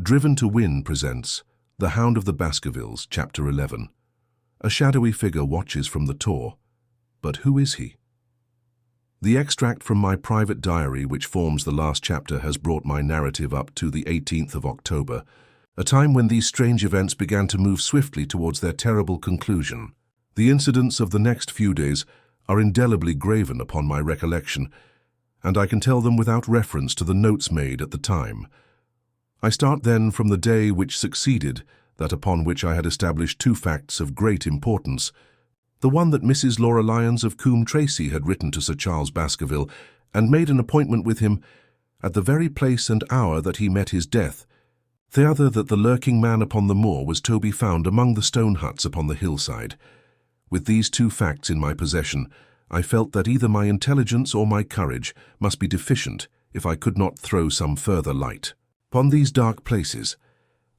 Driven to Win presents The Hound of the Baskervilles, Chapter 11. A shadowy figure watches from the Tor. But who is he? The extract from my private diary which forms the last chapter has brought my narrative up to the 18th of October, a time when these strange events began to move swiftly towards their terrible conclusion. The incidents of the next few days are indelibly graven upon my recollection, and I can tell them without reference to the notes made at the time. I start then from the day which succeeded, that upon which I had established two facts of great importance. The one that Mrs. Laura Lyons of Coombe Tracey had written to Sir Charles Baskerville and made an appointment with him at the very place and hour that he met his death. The other that the lurking man upon the moor was to be found among the stone huts upon the hillside. With these two facts in my possession, I felt that either my intelligence or my courage must be deficient if I could not throw some further light upon these dark places.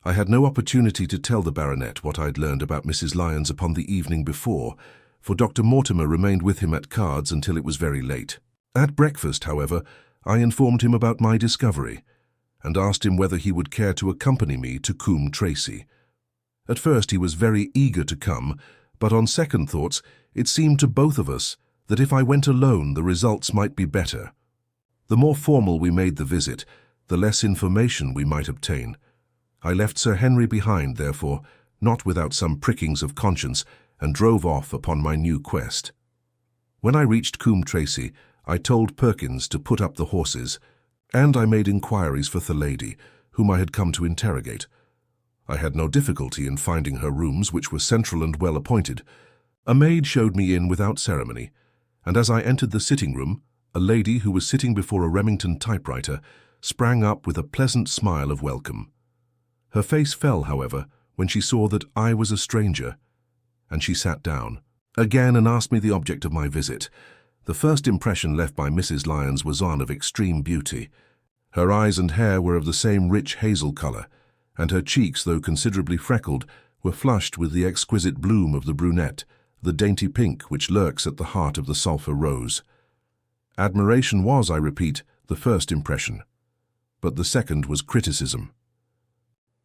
I had no opportunity to tell the baronet what I had learned about Mrs. Lyons upon the evening before, for Dr. Mortimer remained with him at cards until it was very late. At breakfast, however, I informed him about my discovery, and asked him whether he would care to accompany me to Coombe Tracey. At first he was very eager to come, but on second thoughts it seemed to both of us that if I went alone the results might be better. The more formal we made the visit, the less information we might obtain. I left Sir Henry behind, therefore, not without some prickings of conscience, and drove off upon my new quest. When I reached Coombe Tracey, I told Perkins to put up the horses, and I made inquiries for the lady, whom I had come to interrogate. I had no difficulty in finding her rooms, which were central and well appointed. A maid showed me in without ceremony, and as I entered the sitting-room, a lady who was sitting before a Remington typewriter sprang up with a pleasant smile of welcome. Her face fell, however, when she saw that I was a stranger, and she sat down again and asked me the object of my visit. The first impression left by Mrs. Lyons was one of extreme beauty. Her eyes and hair were of the same rich hazel color, and her cheeks, though considerably freckled, were flushed with the exquisite bloom of the brunette, the dainty pink which lurks at the heart of the sulphur rose. Admiration was, I repeat, the first impression, but the second was criticism.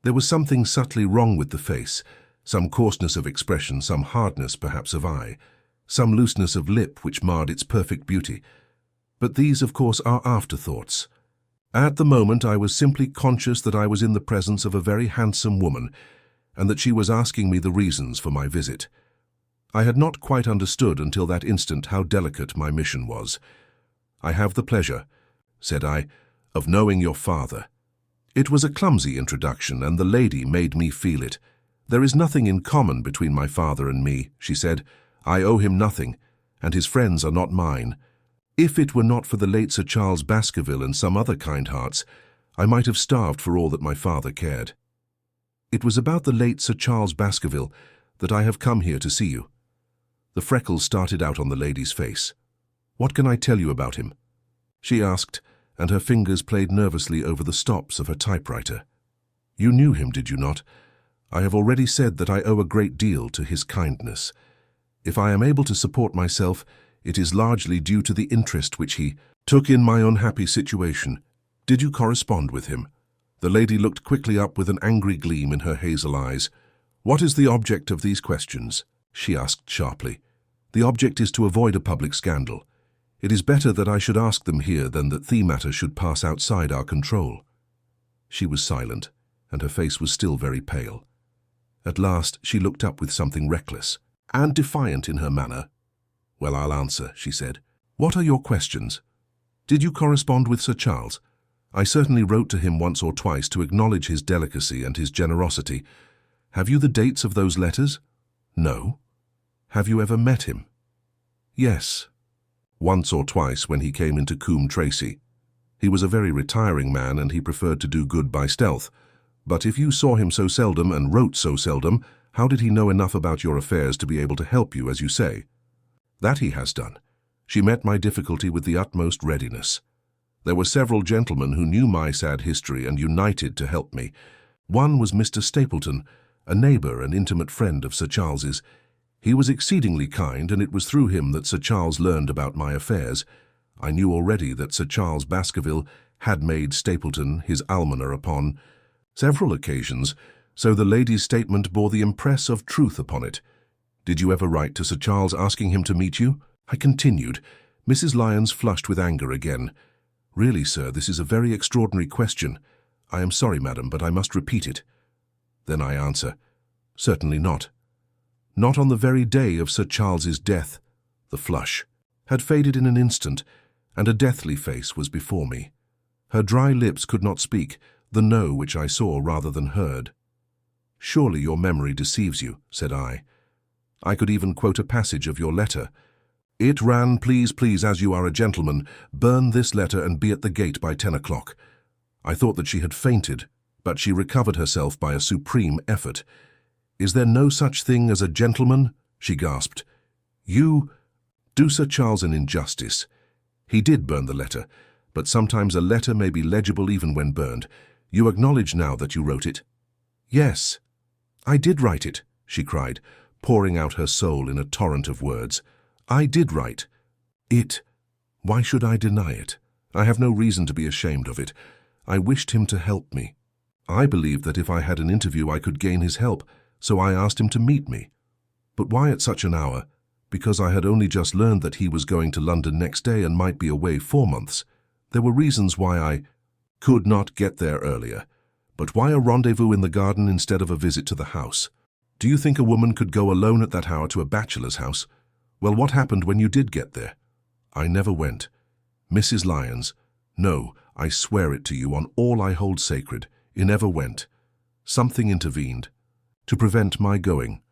There was something subtly wrong with the face, some coarseness of expression, some hardness perhaps of eye, some looseness of lip which marred its perfect beauty. But these, of course, are afterthoughts. At the moment I was simply conscious that I was in the presence of a very handsome woman, and that she was asking me the reasons for my visit. I had not quite understood until that instant how delicate my mission was. "I have the pleasure," said I, "of knowing your father." It was a clumsy introduction, and the lady made me feel it. "There is nothing in common between my father and me," she said. "I owe him nothing, and his friends are not mine. If it were not for the late Sir Charles Baskerville and some other kind hearts, I might have starved for all that my father cared. It was about the late Sir Charles Baskerville that I have come here to see you." The freckles started out on the lady's face. "What can I tell you about him?" she asked, and her fingers played nervously over the stops of her typewriter. "You knew him, did you not? I have already said that I owe a great deal to his kindness. If I am able to support myself, it is largely due to the interest which he took in my unhappy situation. Did you correspond with him?" The lady looked quickly up with an angry gleam in her hazel eyes. "What is the object of these questions?" she asked sharply. "The object is to avoid a public scandal. It is better that I should ask them here than that the matter should pass outside our control." She was silent, and her face was still very pale. At last she looked up with something reckless and defiant in her manner. "Well, I'll answer," she said. "What are your questions? Did you correspond with Sir Charles?" "I certainly wrote to him once or twice to acknowledge his delicacy and his generosity. Have you the dates of those letters?" "No." "Have you ever met him?" "Yes. Once or twice when he came into Coombe Tracey. He was a very retiring man, and he preferred to do good by stealth. But if you saw him so seldom and wrote so seldom, how did he know enough about your affairs to be able to help you, as you say?" "That he has done." She met my difficulty with the utmost readiness. "There were several gentlemen who knew my sad history and united to help me. One was Mr. Stapleton, a neighbour and intimate friend of Sir Charles's. He was exceedingly kind, and it was through him that Sir Charles learned about my affairs. I knew already that Sir Charles Baskerville had made Stapleton his almoner upon Several occasions, so the lady's statement bore the impress of truth upon it. Did you ever write to Sir Charles asking him to meet you? I continued. Mrs. Lyons flushed with anger again. Really, sir, this is a very extraordinary question. I am sorry, madam, but I must repeat it. Then I answer, certainly not. Not on the very day of Sir Charles's death. The flush had faded in an instant, and a deathly face was before me. Her dry lips could not speak, the no which I saw rather than heard. Surely your memory deceives you, said I. I could even quote a passage of your letter. It ran, please, please, as you are a gentleman, burn this letter and be at the gate by 10 o'clock. I thought that she had fainted, but she recovered herself by a supreme effort. Is there no such thing as a gentleman? She gasped. You do Sir Charles an injustice. He did burn the letter, but sometimes a letter may be legible even when burned. You acknowledge now that you wrote it? Yes, I did write it, she cried, pouring out her soul in a torrent of words. I did write it. Why should I deny it? I have no reason to be ashamed of it. I wished him to help me. I believed that if I had an interview I could gain his help, so I asked him to meet me. But why at such an hour? Because I had only just learned that he was going to London next day and might be away 4 months. There were reasons why I could not get there earlier. But why a rendezvous in the garden instead of a visit to the house? Do you think a woman could go alone at that hour to a bachelor's house? Well, what happened when you did get there? I never went. Mrs. Lyons, no, I swear it to you on all I hold sacred, you never went. Something intervened to prevent my going.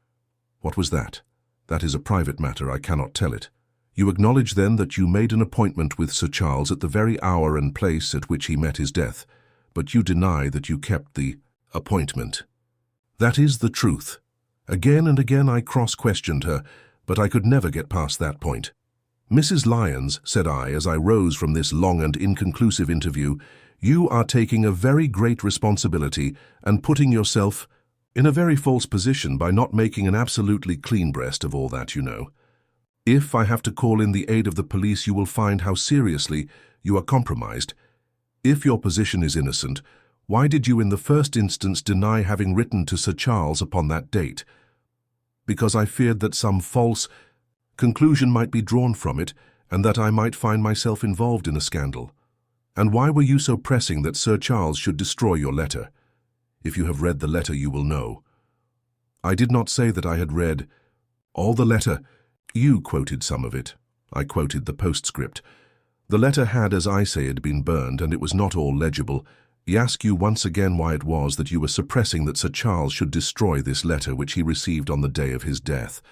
What was that? That is a private matter, I cannot tell it. You acknowledge then that you made an appointment with Sir Charles at the very hour and place at which he met his death, but you deny that you kept the appointment. That is the truth. Again and again I cross-questioned her, but I could never get past that point. Mrs. Lyons, said I as I rose from this long and inconclusive interview, you are taking a very great responsibility and putting yourself in a very false position by not making an absolutely clean breast of all that you know. If I have to call in the aid of the police, you will find how seriously you are compromised. If your position is innocent, why did you in the first instance deny having written to Sir Charles upon that date? Because I feared that some false conclusion might be drawn from it and that I might find myself involved in a scandal. And why were you so pressing that Sir Charles should destroy your letter? If you have read the letter, you will know. I did not say that I had read all the letter. You quoted some of it. I quoted the postscript. The letter had, as I say, had been burned, and it was not all legible. I ask you once again why it was that you were suppressing that Sir Charles should destroy this letter which he received on the day of his death.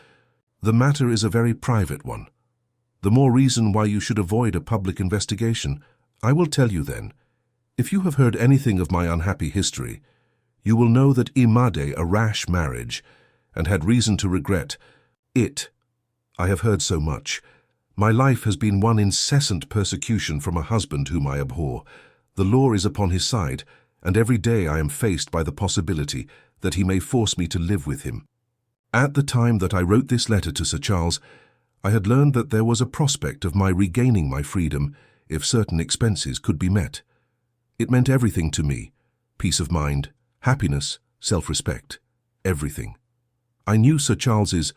The matter is a very private one. The more reason why you should avoid a public investigation. I will tell you then. If you have heard anything of my unhappy history, you will know that I made a rash marriage, and had reason to regret it. I have heard so much. My life has been one incessant persecution from a husband whom I abhor. The law is upon his side, and every day I am faced by the possibility that he may force me to live with him. At the time that I wrote this letter to Sir Charles, I had learned that there was a prospect of my regaining my freedom if certain expenses could be met. It meant everything to me, peace of mind, happiness, self-respect, everything. I knew Sir Charles's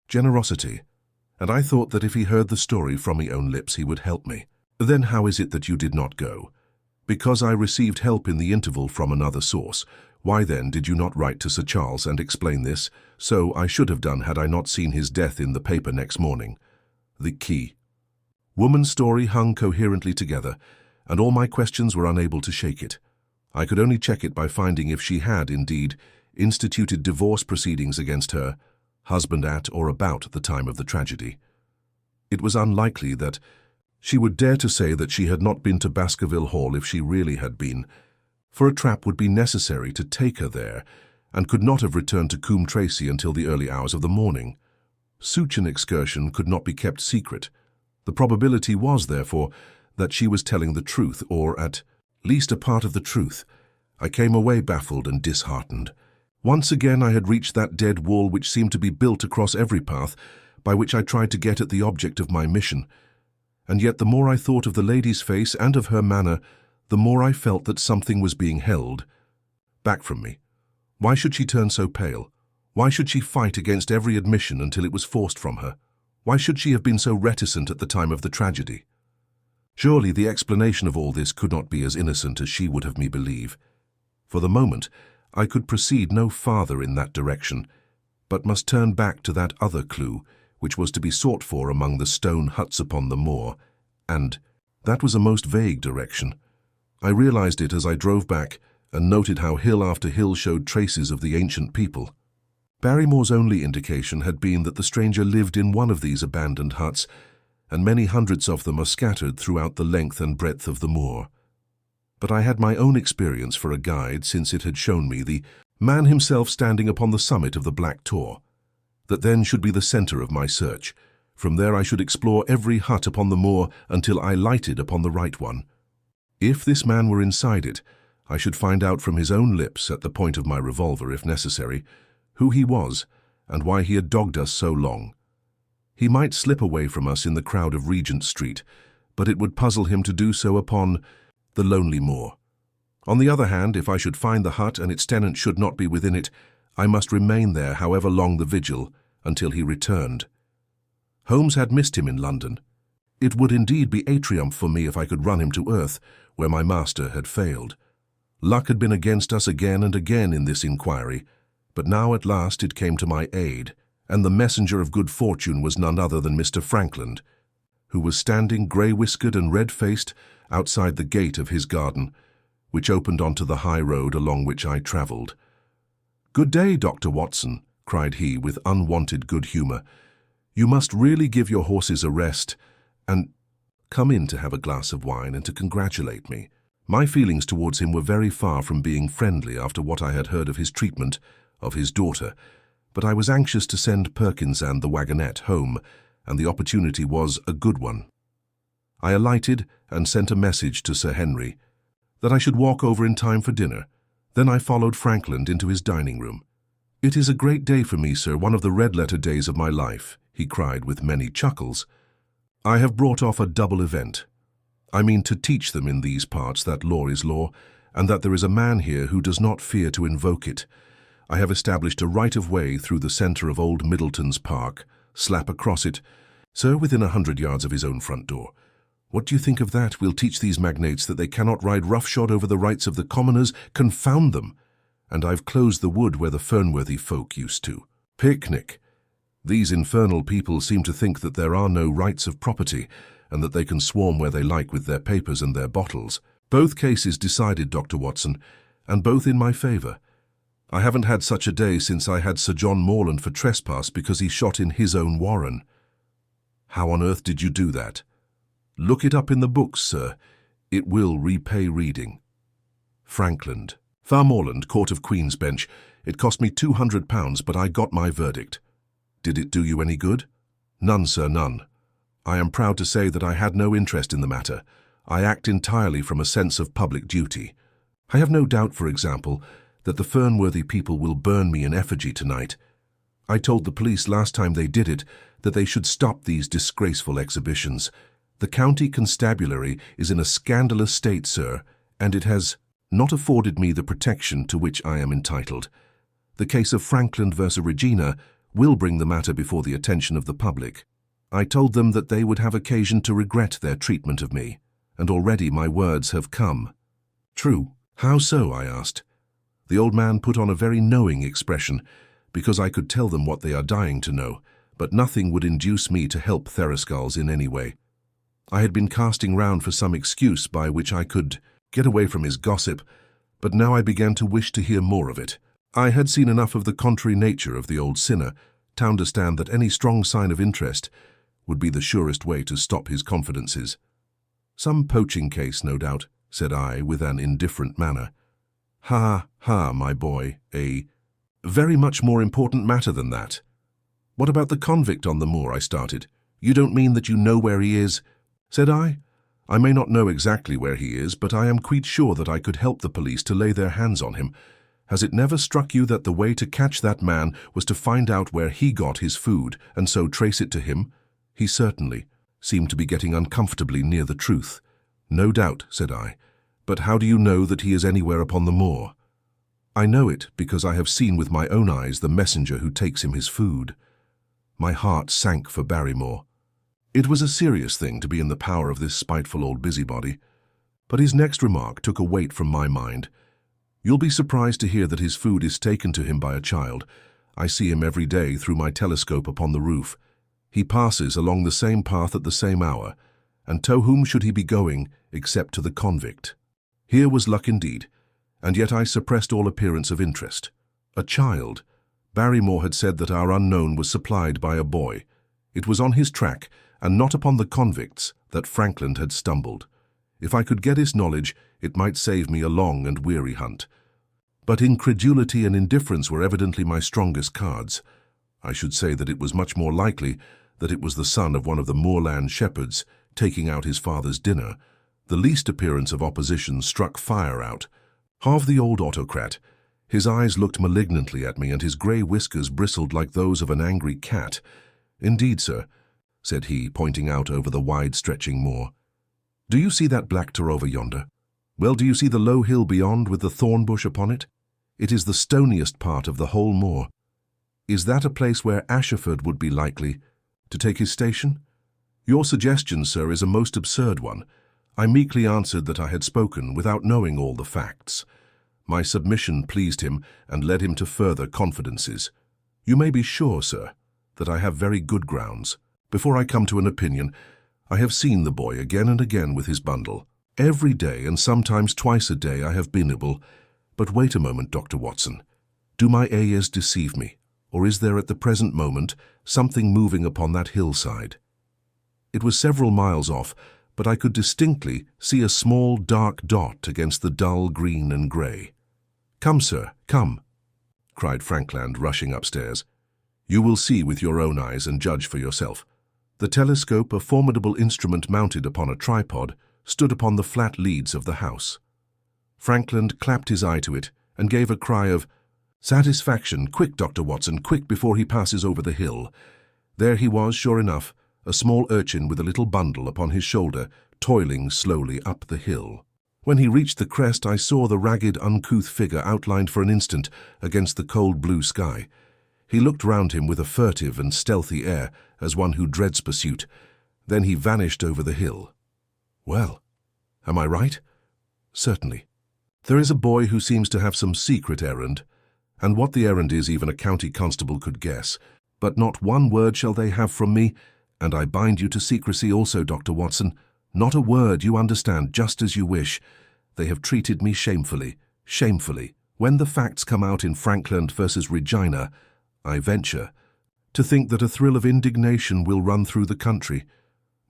generosity, and I thought that if he heard the story from my own lips he would help me. Then how is it that you did not go? Because I received help in the interval from another source. Why then did you not write to Sir Charles and explain this? So I should have done had I not seen his death in the paper next morning. The key. Woman's story hung coherently together, and all my questions were unable to shake it. I could only check it by finding if she had, indeed, instituted divorce proceedings against her husband at or about the time of the tragedy. It was unlikely that she would dare to say that she had not been to Baskerville Hall if she really had been, for a trap would be necessary to take her there, and could not have returned to Coombe Tracey until the early hours of the morning. Such an excursion could not be kept secret. The probability was, therefore, that she was telling the truth, or at least a part of the truth. I came away baffled and disheartened. Once again I had reached that dead wall which seemed to be built across every path by which I tried to get at the object of my mission. And yet the more I thought of the lady's face and of her manner, the more I felt that something was being held back from me. Why should she turn so pale? Why should she fight against every admission until it was forced from her? Why should she have been so reticent at the time of the tragedy? Surely the explanation of all this could not be as innocent as she would have me believe. For the moment, I could proceed no farther in that direction, but must turn back to that other clue, which was to be sought for among the stone huts upon the moor, and that was a most vague direction. I realized it as I drove back and noted how hill after hill showed traces of the ancient people. Barrymore's only indication had been that the stranger lived in one of these abandoned huts, and many hundreds of them are scattered throughout the length and breadth of the moor. But I had my own experience for a guide, since it had shown me the man himself standing upon the summit of the Black Tor. That then should be the center of my search. From there I should explore every hut upon the moor until I lighted upon the right one. If this man were inside it, I should find out from his own lips, at the point of my revolver if necessary, who he was and why he had dogged us so long. He might slip away from us in the crowd of Regent Street, but it would puzzle him to do so upon the lonely moor. On the other hand, if I should find the hut and its tenant should not be within it, I must remain there however long the vigil, until he returned. Holmes had missed him in London. It would indeed be a triumph for me if I could run him to earth, where my master had failed. Luck had been against us again and again in this inquiry, but now at last it came to my aid, and the messenger of good fortune was none other than Mr. Frankland, who was standing grey-whiskered and red-faced outside the gate of his garden, which opened onto the high road along which I travelled. "Good day, Dr. Watson," cried he with unwonted good humour. "You must really give your horses a rest, and come in to have a glass of wine and to congratulate me." My feelings towards him were very far from being friendly after what I had heard of his treatment of his daughter, but I was anxious to send Perkins and the wagonette home, and the opportunity was a good one. I alighted and sent a message to Sir Henry that I should walk over in time for dinner. Then I followed Frankland into his dining room. "It is a great day for me, sir, one of the red-letter days of my life," he cried with many chuckles. "I have brought off a double event. I mean to teach them in these parts that law is law, and that there is a man here who does not fear to invoke it. I have established a right-of-way through the centre of Old Middleton's Park, slap across it, sir, within 100 yards of his own front door. What do you think of that? We'll teach these magnates that they cannot ride roughshod over the rights of the commoners, confound them. And I've closed the wood where the Fernworthy folk used to. Picnic. These infernal people seem to think that there are no rights of property, and that they can swarm where they like with their papers and their bottles. Both cases decided, Dr. Watson, and both in my favour. I haven't had such a day since I had Sir John Morland for trespass because he shot in his own warren." "How on earth did you do that?" "Look it up in the books, sir. It will repay reading." Frankland. "Farmorland, Court of Queen's Bench. It cost me £200, but I got my verdict." "Did it do you any good?" "None, sir, none. I am proud to say that I had no interest in the matter. I act entirely from a sense of public duty. I have no doubt, for example, that the Fernworthy people will burn me in effigy tonight. I told the police last time they did it that they should stop these disgraceful exhibitions. The county constabulary is in a scandalous state, sir, and it has not afforded me the protection to which I am entitled. The case of Frankland versus Regina will bring the matter before the attention of the public. I told them that they would have occasion to regret their treatment of me, and already my words have come." "True. How so?" I asked. The old man put on a very knowing expression, because I could tell them what they are dying to know, but nothing would induce me to help Theriscals in any way. I had been casting round for some excuse by which I could get away from his gossip, but now I began to wish to hear more of it. I had seen enough of the contrary nature of the old sinner to understand that any strong sign of interest would be the surest way to stop his confidences. "Some poaching case, no doubt," said I with an indifferent manner. "Ha, ha, my boy, a very much more important matter than that." "What about the convict on the moor?" I started. "You don't mean that you know where he is?" said I. "I may not know exactly where he is, but I am quite sure that I could help the police to lay their hands on him. Has it never struck you that the way to catch that man was to find out where he got his food, and so trace it to him?" He certainly seemed to be getting uncomfortably near the truth. "No doubt," said I. "But how do you know that he is anywhere upon the moor?" I know it because I have seen with my own eyes the messenger who takes him his food. My heart sank for Barrymore. It was a serious thing to be in the power of this spiteful old busybody. But his next remark took a weight from my mind. You'll be surprised to hear that his food is taken to him by a child. I see him every day through my telescope upon the roof. He passes along the same path at the same hour, and to whom should he be going except to the convict? Here was luck indeed, and yet I suppressed all appearance of interest. A child. Barrymore had said that our unknown was supplied by a boy. It was on his track, and not upon the convicts, that Frankland had stumbled. If I could get his knowledge, it might save me a long and weary hunt. But incredulity and indifference were evidently my strongest cards. I should say that it was much more likely that it was the son of one of the moorland shepherds taking out his father's dinner. The least appearance of opposition struck fire out. Half the old autocrat. His eyes looked malignantly at me, and his grey whiskers bristled like those of an angry cat. "Indeed, sir," said he, pointing out over the wide-stretching moor. "Do you see that black tor over yonder? Well, do you see the low hill beyond with the thorn bush upon it? It is the stoniest part of the whole moor. Is that a place where Ashford would be likely to take his station? Your suggestion, sir, is a most absurd one." I meekly answered that I had spoken without knowing all the facts. My submission pleased him and led him to further confidences. "You may be sure, sir, that I have very good grounds. Before I come to an opinion, I have seen the boy again and again with his bundle. Every day, and sometimes twice a day, I have been able— But wait a moment, Dr. Watson. Do my ears deceive me, or is there at the present moment something moving upon that hillside?" It was several miles off, but I could distinctly see a small dark dot against the dull green and grey. "Come, sir, come," cried Frankland, rushing upstairs. "You will see with your own eyes and judge for yourself." The telescope, a formidable instrument mounted upon a tripod, stood upon the flat leads of the house. Frankland clapped his eye to it and gave a cry of satisfaction. "Quick, Dr. Watson, quick, before he passes over the hill." There he was, sure enough, a small urchin with a little bundle upon his shoulder, toiling slowly up the hill. When he reached the crest, I saw the ragged, uncouth figure outlined for an instant against the cold blue sky. He looked round him with a furtive and stealthy air, as one who dreads pursuit. Then he vanished over the hill. Well, am I right? Certainly. There is a boy who seems to have some secret errand, and what the errand is even a county constable could guess. But not one word shall they have from me, and I bind you to secrecy also, Dr. Watson. Not a word, you understand, just as you wish. They have treated me shamefully, shamefully. When the facts come out in Frankland versus Regina, I venture to think that a thrill of indignation will run through the country.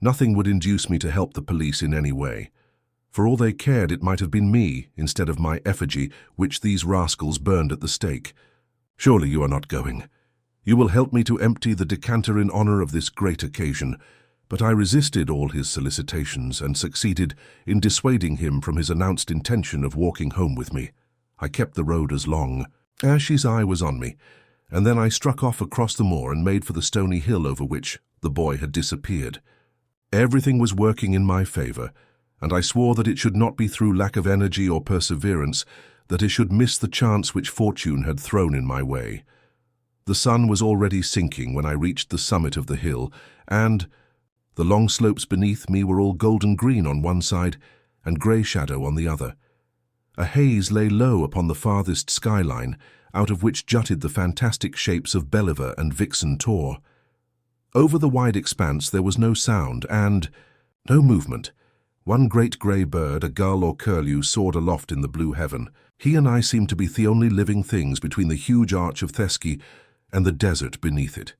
Nothing would induce me to help the police in any way. For all they cared, it might have been me, instead of my effigy, which these rascals burned at the stake. Surely you are not going. You will help me to empty the decanter in honor of this great occasion. But I resisted all his solicitations and succeeded in dissuading him from his announced intention of walking home with me. I kept the road as long. Ash's eye was on me, and then I struck off across the moor and made for the stony hill over which the boy had disappeared. Everything was working in my favor, and I swore that it should not be through lack of energy or perseverance that I should miss the chance which fortune had thrown in my way. The sun was already sinking when I reached the summit of the hill, and the long slopes beneath me were all golden green on one side and grey shadow on the other. A haze lay low upon the farthest skyline, out of which jutted the fantastic shapes of Belliver and Vixen Tor. Over the wide expanse there was no sound and no movement. One great grey bird, a gull or curlew, soared aloft in the blue heaven. He and I seemed to be the only living things between the huge arch of Thesky and the desert beneath it.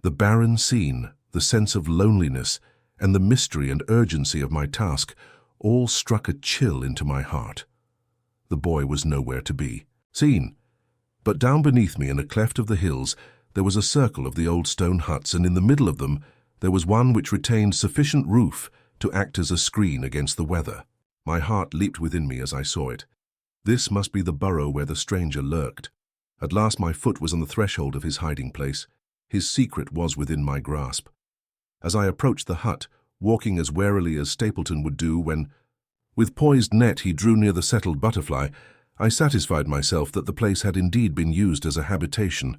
The barren scene, the sense of loneliness, and the mystery and urgency of my task all struck a chill into my heart. The boy was nowhere to be seen. But down beneath me, in a cleft of the hills, there was a circle of the old stone huts, and in the middle of them there was one which retained sufficient roof to act as a screen against the weather. My heart leaped within me as I saw it. This must be the burrow where the stranger lurked. At last my foot was on the threshold of his hiding place. His secret was within my grasp. As I approached the hut, walking as warily as Stapleton would do when, with poised net, he drew near the settled butterfly, I satisfied myself that the place had indeed been used as a habitation.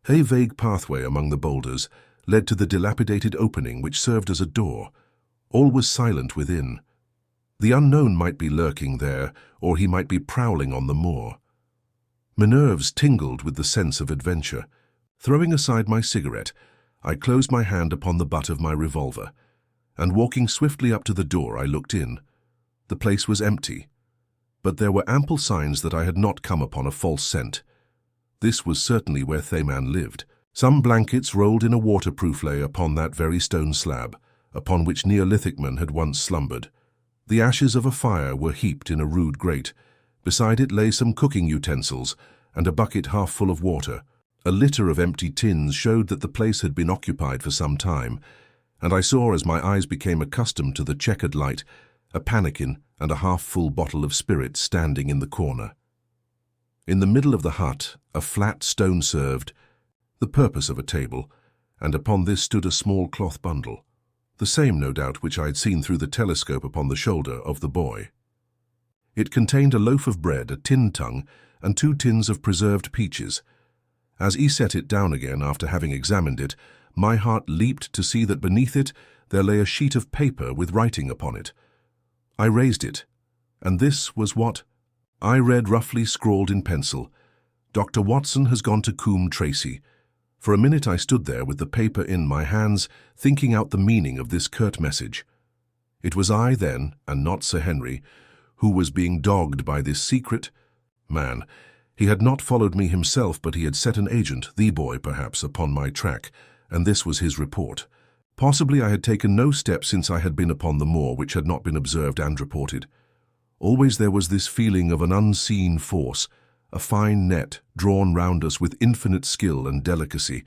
A vague pathway among the boulders led to the dilapidated opening which served as a door. All was silent within. The unknown might be lurking there, or he might be prowling on the moor. My nerves tingled with the sense of adventure. Throwing aside my cigarette, I closed my hand upon the butt of my revolver, and walking swiftly up to the door, I looked in. The place was empty, but there were ample signs that I had not come upon a false scent. This was certainly where Thayman lived. Some blankets rolled in a waterproof lay upon that very stone slab, upon which Neolithic men had once slumbered. The ashes of a fire were heaped in a rude grate. Beside it lay some cooking utensils and a bucket half full of water. A litter of empty tins showed that the place had been occupied for some time, and I saw, as my eyes became accustomed to the checkered light, a pannikin and a half-full bottle of spirit standing in the corner. In the middle of the hut, a flat stone served the purpose of a table, and upon this stood a small cloth bundle, the same, no doubt, which I had seen through the telescope upon the shoulder of the boy. It contained a loaf of bread, a tin tongue, and 2 tins of preserved peaches. As he set it down again after having examined it, my heart leaped to see that beneath it there lay a sheet of paper with writing upon it. I raised it, and this was what I read, roughly scrawled in pencil: "Dr. Watson has gone to Coombe Tracy." For a minute I stood there with the paper in my hands, thinking out the meaning of this curt message. It was I then, and not Sir Henry, who was being dogged by this secret man. He had not followed me himself, but he had set an agent, the boy perhaps, upon my track, and this was his report. Possibly I had taken no steps since I had been upon the moor which had not been observed and reported. Always there was this feeling of an unseen force, a fine net drawn round us with infinite skill and delicacy,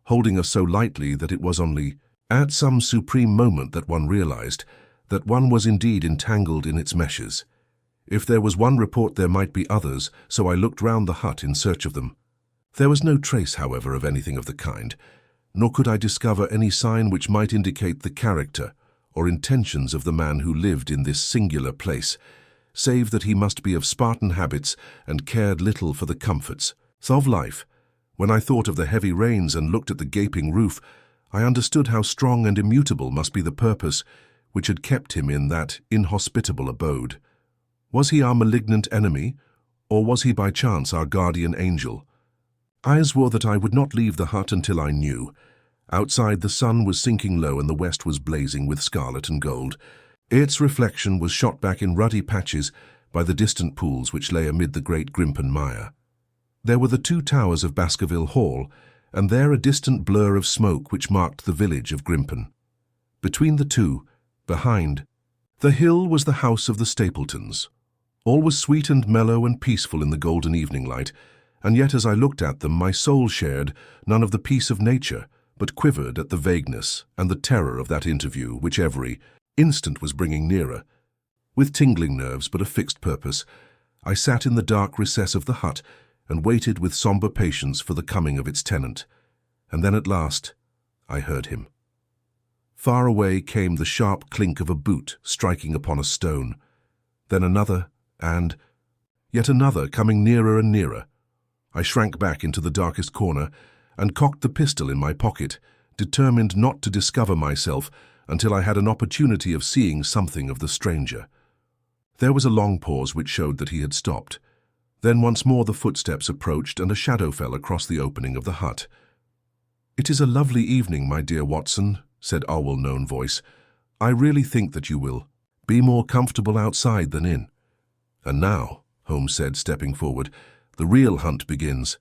holding us so lightly that it was only at some supreme moment that one realized that one was indeed entangled in its meshes. If there was one report, there might be others, so I looked round the hut in search of them. There was no trace, however, of anything of the kind, nor could I discover any sign which might indicate the character or intentions of the man who lived in this singular place, save that he must be of Spartan habits and cared little for the comforts of life. When I thought of the heavy rains and looked at the gaping roof, I understood how strong and immutable must be the purpose which had kept him in that inhospitable abode. Was he our malignant enemy, or was he by chance our guardian angel? I swore that I would not leave the hut until I knew. Outside the sun was sinking low and the west was blazing with scarlet and gold. Its reflection was shot back in ruddy patches by the distant pools which lay amid the great Grimpen mire. There were the 2 towers of Baskerville Hall, and there a distant blur of smoke which marked the village of Grimpen. Between the two, behind, the hill was the house of the Stapletons. All was sweet and mellow and peaceful in the golden evening light, and yet as I looked at them my soul shared none of the peace of nature, but quivered at the vagueness and the terror of that interview which every instant was bringing nearer. With tingling nerves but a fixed purpose, I sat in the dark recess of the hut and waited with sombre patience for the coming of its tenant. And then at last I heard him. Far away came the sharp clink of a boot striking upon a stone, then another, and yet another, coming nearer and nearer. I shrank back into the darkest corner and cocked the pistol in my pocket, determined not to discover myself until I had an opportunity of seeing something of the stranger. There was a long pause which showed that he had stopped. Then once more the footsteps approached and a shadow fell across the opening of the hut. "It is a lovely evening, my dear Watson," said a well-known voice. "I really think that you will be more comfortable outside than in." "And now," Holmes said, stepping forward, "the real hunt begins."